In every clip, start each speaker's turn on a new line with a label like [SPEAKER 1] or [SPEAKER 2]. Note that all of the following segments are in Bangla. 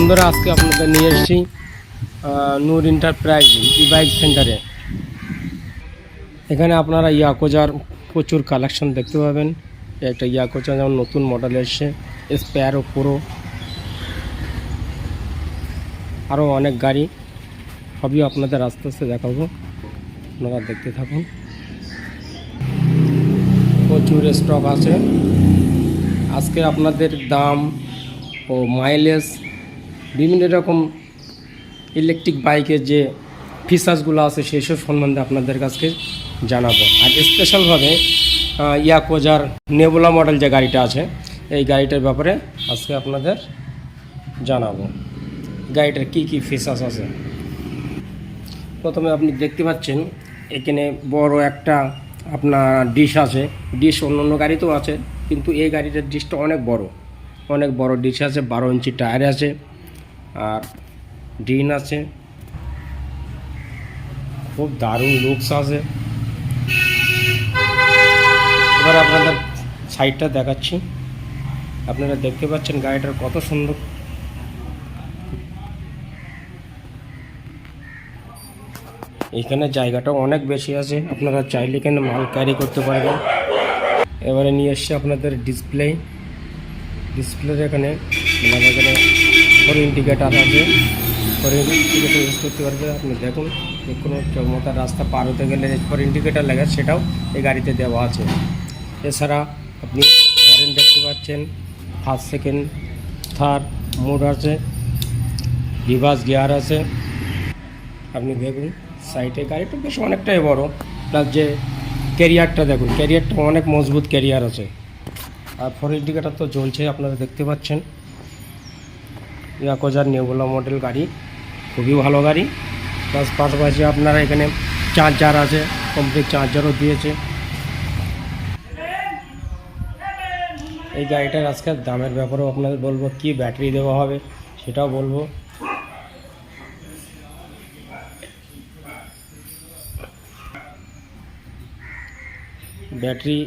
[SPEAKER 1] বন্ধুরা, আজকে আপনাদের নিয়ে এসেছি নূর এন্টারপ্রাইজ ই বাইক সেন্টারে। এখানে আপনারা ইয়াকোজার প্রচুর কালেকশন দেখতে পাবেন। একটা ইয়াকোজা যেমন নতুন মডেল এসছে, স্প্যারো প্রো, আরও অনেক গাড়ি, সবই আপনাদের আস্তে আস্তে দেখাবো, আপনারা দেখতে থাকুন। প্রচুর স্টক আছে। আজকে আপনাদের দাম ও মাইলেজ, বিভিন্ন রকম ইলেকট্রিক বাইকের যে ফিচার্সগুলো আছে সেসব সম্বন্ধে আপনাদের কাছে জানাবো। আর স্পেশালভাবে ইয়াকোজার নেবুলা মডেল যে গাড়িটা আছে, এই গাড়িটার ব্যাপারে আজকে আপনাদের জানাবো। গাড়িটার কি কি ফিচার্স আছে। প্রথমে আপনি দেখতে পাচ্ছেন এখানে বড় একটা আপনার ডিশ আছে। ডিশ অন্য গাড়িতেও আছে, কিন্তু এই গাড়িটার ডিশটা অনেক বড় ডিশ আছে। 12 ইঞ্চি টায়ার আছে, আর ডিন আছে, খুব দারুণ লুকস আছে। এবার আপনাদের সাইডটা দেখাচ্ছি, আপনারা দেখতে পাচ্ছেন গাড়িটার কত সুন্দর। এখানে জায়গাটা অনেক বেশি আছে, আপনারা চাইলে এখানে মাল ক্যারি করতে পারবেন। এবারে নিয়ে এসছে আপনাদের ডিসপ্লের এখানে ফোর ইন্ডিকেটার আছে, ফোর ইন্ডিকেটার ইউজ করতে পারবে। আপনি দেখুন, কোনো চমৎকার রাস্তা পার হতে গেলে ফোর ইন্ডিকেটার লাগে, সেটাও এই গাড়িতে দেওয়া আছে। এছাড়া আপনি হরেন দেখতে পাচ্ছেন, ফার্স্ট সেকেন্ড থার্ড মোড আছে, রিভার্স গিয়ার আছে। আপনি দেখুন সাইডে গাড়িটা বেশ অনেকটাই বড়, প্লাস যে ক্যারিয়ারটা দেখুন, ক্যারিয়ারটা অনেক মজবুত ক্যারিয়ার আছে। আর ফোর ইন্ডিকেটার তো জ্বলছে, আপনারা দেখতে পাচ্ছেন। ইয়াকোজার নেবুলা মডেল গাড়ি, খুবই ভালো গাড়ি। প্লাস পাশাপাশি আপনারা এখানে চার্জার আছে, কমপ্লিট চার্জারও দিয়েছে। এই গাড়িটার আজকে দামের ব্যাপারেও আপনাদের বলবো, কি ব্যাটারি দেওয়া হবে সেটাও বলবো। ব্যাটারি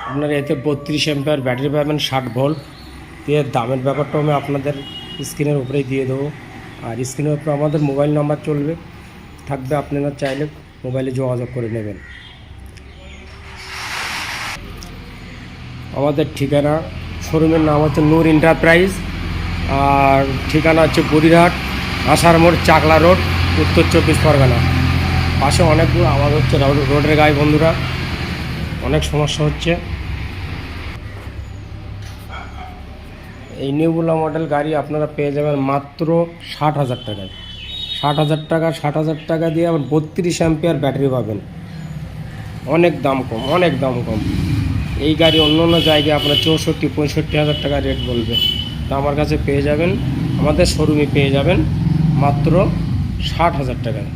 [SPEAKER 1] আপনারা এতে 32 অ্যাম্পিয়ার ব্যাটারি পাবেন, 60 ভোল্ট। এর দামের ব্যাপারটাও আমি আপনাদের স্ক্রিনের উপরেই দিয়ে দেবো। আর স্ক্রিনের উপরে আমাদের মোবাইল নাম্বার থাকবে, আপনারা চাইলে মোবাইলে যোগাযোগ করে নেবেন। আমাদের ঠিকানা, শোরুমের নাম হচ্ছে নূর এন্টারপ্রাইজ, আর ঠিকানা হচ্ছে বরিরহাট আষাঢ় মোড়, চাকলা রোড, উত্তর 24 পরগনা। পাশে অনেকগুলো আওয়াজ হচ্ছে রোডের গায়ে, বন্ধুরা অনেক সমস্যা হচ্ছে। এই নেবুলা মডেল গাড়ি আপনারা পেয়ে যাবেন মাত্র 60,000 টাকায়। 60,000 টাকা দিয়ে আবার 32 অ্যাম্পিয়ার ব্যাটারি পাবেন। অনেক দাম কম। এই গাড়ি অন্য জায়গায় আপনার 64-65,000 টাকা রেট বলবে, তা আমার কাছে পেয়ে যাবেন, আমাদের শোরুমে পেয়ে যাবেন মাত্র 60,000 টাকায়।